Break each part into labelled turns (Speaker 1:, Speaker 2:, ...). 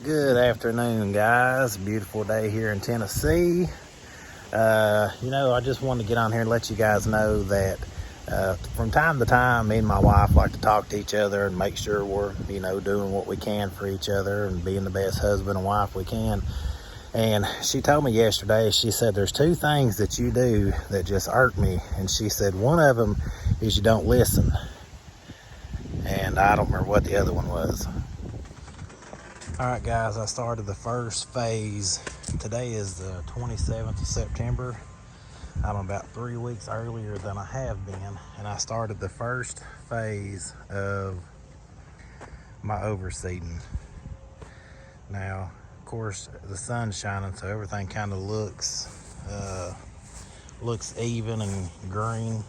Speaker 1: Good afternoon, guys. Beautiful day here in Tennessee. I just wanted to get on here and let you guys know that from time to time, me and my wife like to talk to each other and make sure we're, doing what we can for each other and being the best husband and wife we can. And she told me yesterday, she said, there's two things that you do that just irk me. And she said, one of them is you don't listen. And I don't remember what the other one was. All right, guys, I started the first phase. Today is the 27th of September. I'm about 3 weeks earlier than I have been, and I started the first phase of my overseeding. Now, of course, the sun's shining, so everything kind of looks even and green.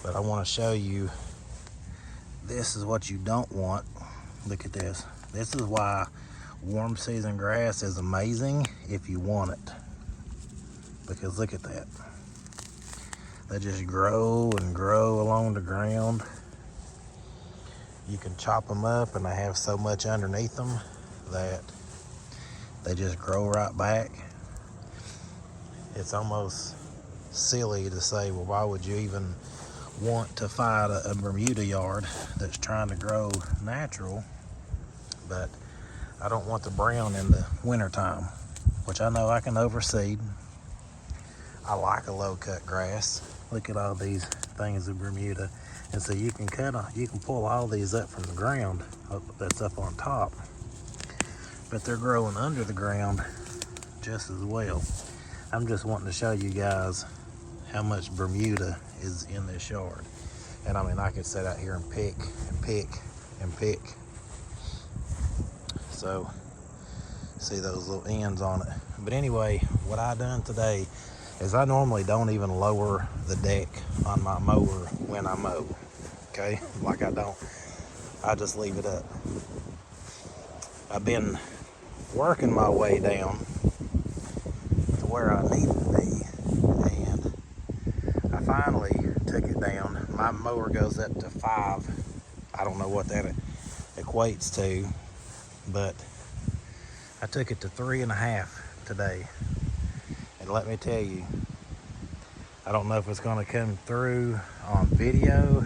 Speaker 1: But I want to show you, this is what you don't want. Look at this. This is why warm season grass is amazing if you want it. Because look at that. They just grow and grow along the ground. You can chop them up and they have so much underneath them that they just grow right back. It's almost silly to say, well, why would you even want to fight a Bermuda yard that's trying to grow natural? But I don't want the brown in the wintertime, which I know I can overseed. I like a low cut grass. Look at all these things of Bermuda. And so you can pull all these up from the ground that's up on top, but they're growing under the ground just as well. I'm just wanting to show you guys how much Bermuda is in this yard. And I mean, I could sit out here and pick and pick and pick. So, see those little ends on it. But anyway, what I done today is I normally don't even lower the deck on my mower when I mow. Okay, like I just leave it up. I've been working my way down to where I need to be, and I finally took it down. My mower goes up to 5. I don't know what that equates to, but I took it to 3.5 today. And let me tell you, I don't know if it's going to come through on video,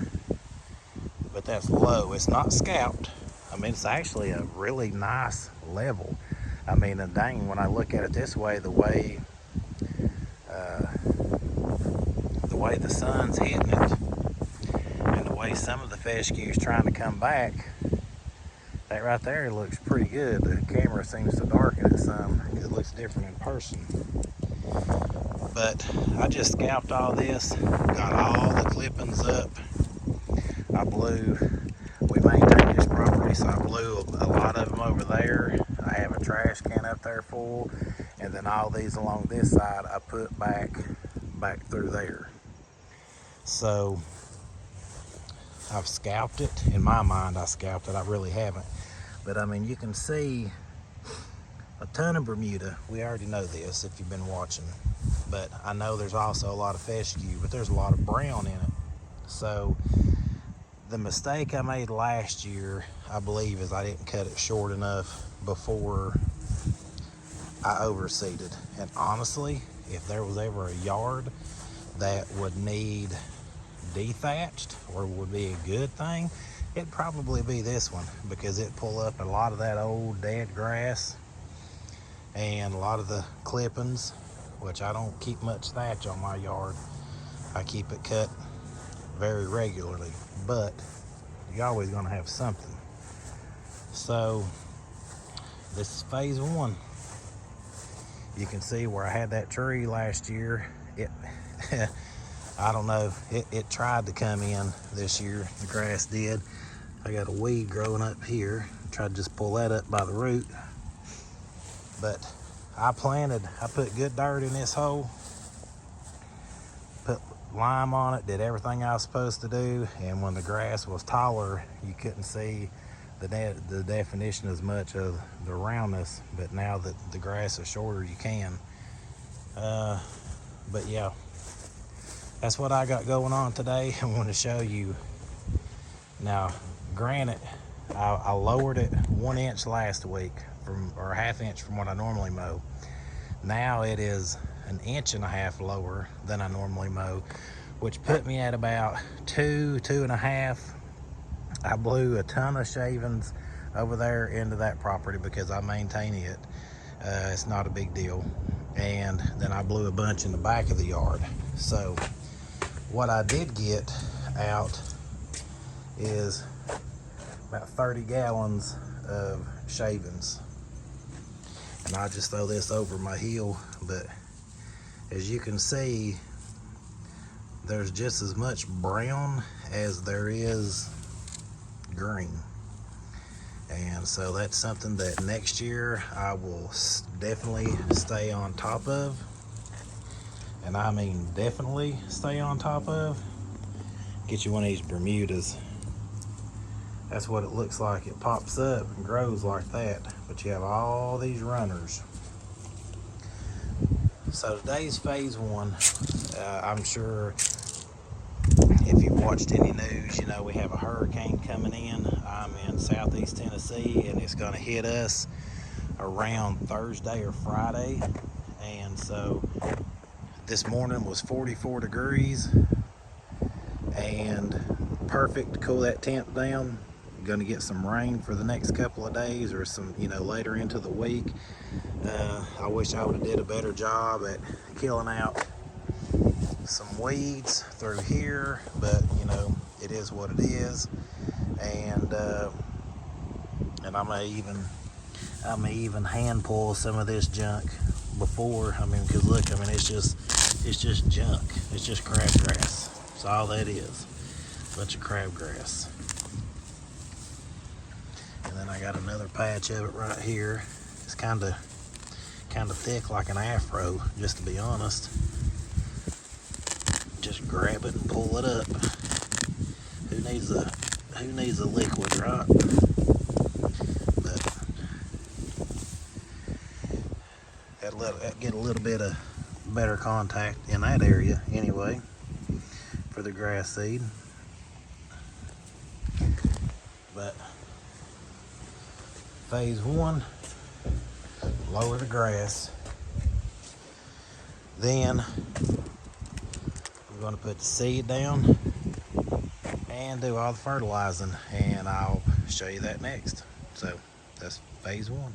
Speaker 1: but that's low. It's not scalped. I mean, it's actually a really nice level. I mean, and dang, when I look at it this way, the way the sun's hitting it, and the way some of the fescue is trying to come back, that right there looks pretty good. The camera seems to darken it some. It looks different in person. But I just scalped all this, got all the clippings up. We maintain this property, so I blew a lot of them over there. I have a trash can up there full, and then all these along this side I put back through there. So I've scalped it. In my mind, I scalped it. I really haven't. But I mean, you can see a ton of Bermuda. We already know this if you've been watching. But I know there's also a lot of fescue, but there's a lot of brown in it. So the mistake I made last year, I believe, is I didn't cut it short enough before I overseeded. And honestly, if there was ever a yard that would need dethatched or would be a good thing, it'd probably be this one, because it'd pull up a lot of that old dead grass and a lot of the clippings, which I don't keep much thatch on my yard. I keep it cut very regularly, but you're always going to have something. So this is phase 1. You can see where I had that tree last year. It I don't know, it tried to come in this year. The grass did. I got a weed growing up here. Tried to just pull that up by the root. But I put good dirt in this hole, put lime on it, did everything I was supposed to do. And when the grass was taller, you couldn't see the definition as much of the roundness. But now that the grass is shorter, you can. But yeah, that's what I got going on today. I want to show you. Now, granted, I lowered it 1 inch last week, from, or a half inch from what I normally mow. Now it is 1.5 inches lower than I normally mow, which put me at about 2.5. I blew a ton of shavings over there into that property because I maintain it. It's not a big deal. And then I blew a bunch in the back of the yard. So what I did get out is about 30 gallons of shavings. And I just throw this over my heel, but as you can see, there's just as much brown as there is green. And so that's something that next year I will definitely stay on top of. And I mean definitely stay on top of. Get you one of these Bermudas. That's what it looks like. It pops up and grows like that, but you have all these runners. So today's phase one. I'm sure if you've watched any news, you know we have a hurricane coming in. I'm in southeast Tennessee, and it's going to hit us around Thursday or Friday. And so this morning was 44 degrees and perfect to cool that temp down. Going to get some rain for the next couple of days, or some, you know, later into the week. I wish I would have did a better job at killing out some weeds through here, but you know, it is what it is. And I may even hand pull some of this junk before. I mean, because look, I mean, it's just junk. It's just crabgrass. That's all that is. A bunch of crabgrass. And then I got another patch of it right here. It's kind of thick, like an afro, just to be honest. Just grab it and pull it up. Who needs a liquid, right? But that get a little bit of better contact in that area anyway for the grass seed. But phase one, lower the grass. Then I'm going to put the seed down and do all the fertilizing, and I'll show you that next. So that's phase one.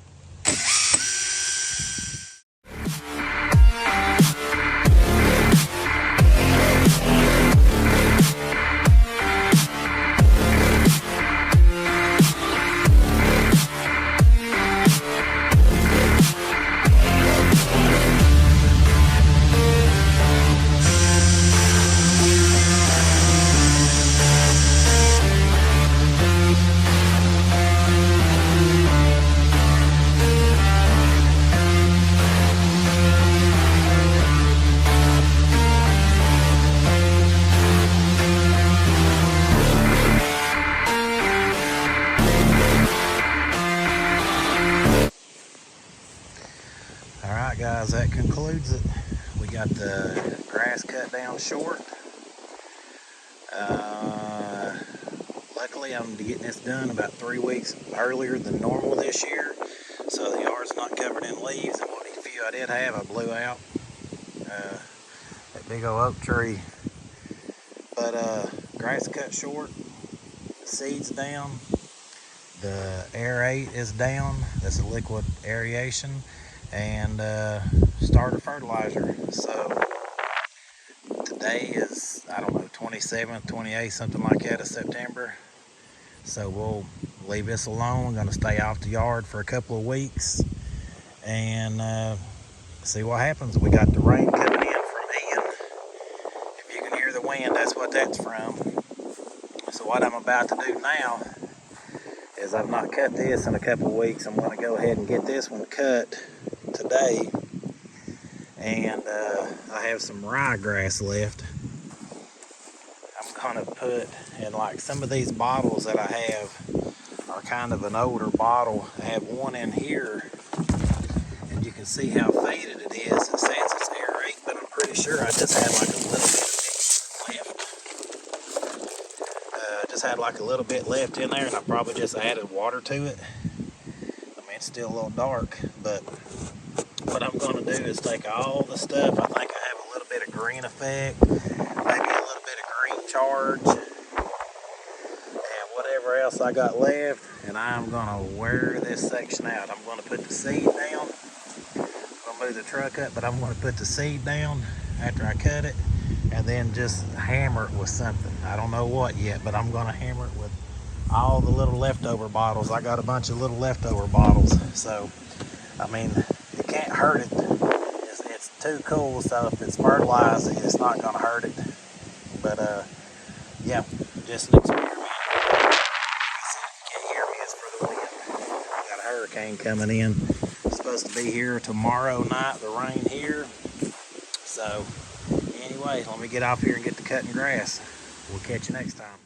Speaker 1: Alright guys, that concludes it. We got the grass cut down short. Luckily I'm getting this done about 3 weeks earlier than normal this year, so the yard's not covered in leaves, and what few I did have I blew out. That big old oak tree. But grass cut short, seeds down, the aerate is down, that's a liquid aeration, and starter fertilizer. So today is, I don't know, 27th, 28th, something like that of September. So we'll leave this alone. We're going to stay off the yard for a couple of weeks and see what happens. We got the rain coming in from Ian. If you can hear the wind, that's what that's from. So what I'm about to do now is, I've not cut this in a couple of weeks. I'm going to go ahead and get this one cut today. And I have some ryegrass left. I'm going to put in, like, some of these bottles that I have are kind of an older bottle. I have one in here, and you can see how faded it is. It says it's aerate, but I'm pretty sure I just had like a little bit left. Just had like a little bit left in there, and I probably just added water to it. I mean, It's still a little dark, but what I'm going to do is take all the stuff. I think I have a little bit of green effect, maybe a little bit of green charge, and whatever else I got left, and I'm going to wear this section out. I'm going to put the seed down. I'm going to move the truck up, but I'm going to put the seed down after I cut it, and then just hammer it with something. I don't know what yet, but I'm going to hammer it with all the little leftover bottles. I got a bunch of little leftover bottles, so I mean, it can't hurt it. It's too cool, so if it's fertilized, it's not going to hurt it. But yeah, just an experiment. Like I said, if you can't hear me, it's for the wind. Got a hurricane coming in. It's supposed to be here tomorrow night, the rain here. So anyway, let me get off here and get to cutting grass. We'll catch you next time.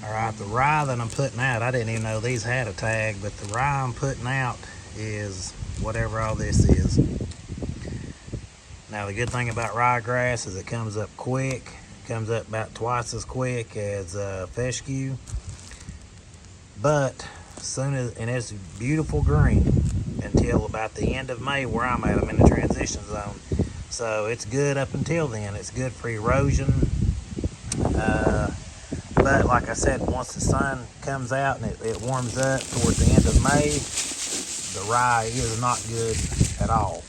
Speaker 1: Alright, the rye that I'm putting out, I didn't even know these had a tag, but the rye I'm putting out is whatever all this is. Now the good thing about ryegrass is it comes up quick. It comes up about twice as quick as fescue. But soon as, and it's beautiful green until about the end of May where I'm at. I'm in the transition zone. So it's good up until then. It's good for erosion. But like I said, once the sun comes out and it warms up towards the end of May, the rye is not good at all.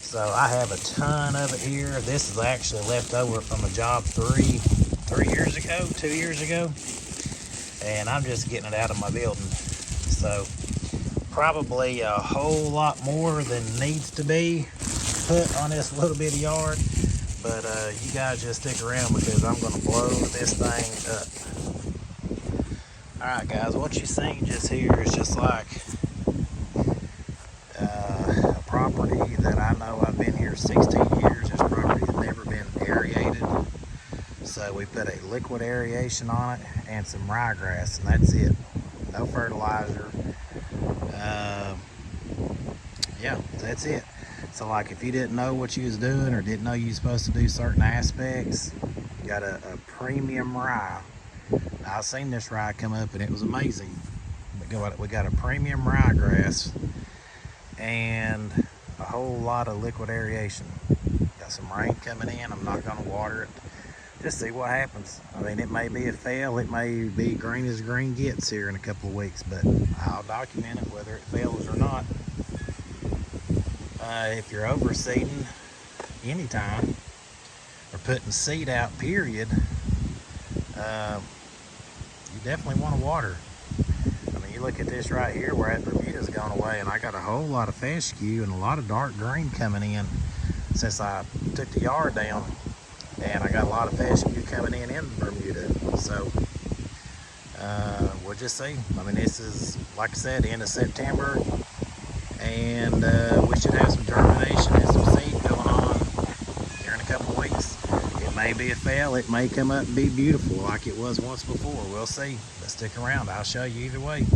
Speaker 1: So I have a ton of it here. This is actually left over from a job 2 years ago. And I'm just getting it out of my building. So probably a whole lot more than needs to be put on this little bitty yard. But you guys just stick around because I'm going to blow this thing up. Alright guys, what you seen just here is just like a property that I know. I've been here 16 years. This property has never been aerated. So we put a liquid aeration on it and some ryegrass, and that's it. No fertilizer. Yeah, that's it. So like if you didn't know what you was doing or didn't know you was supposed to do certain aspects, you got a premium rye. Now, I seen this rye come up and it was amazing. We got a premium ryegrass and a whole lot of liquid aeration. Got some rain coming in. I'm not going to water it. Just see what happens. I mean, it may be a fail. It may be green as green gets here in a couple of weeks, but I'll document it whether it fails or not. If you're overseeding anytime or putting seed out, period, you definitely want to water. I mean, you look at this right here where that Bermuda's gone away, and I got a whole lot of fescue and a lot of dark green coming in since I took the yard down, and I got a lot of fescue coming in Bermuda. So we'll just see. I mean, this is, like I said, the end of September, and we should have some germination and some seed going on here in a couple of weeks. It may be a fail. It may come up and be beautiful like it was once before. We'll see. But stick around. I'll show you either way.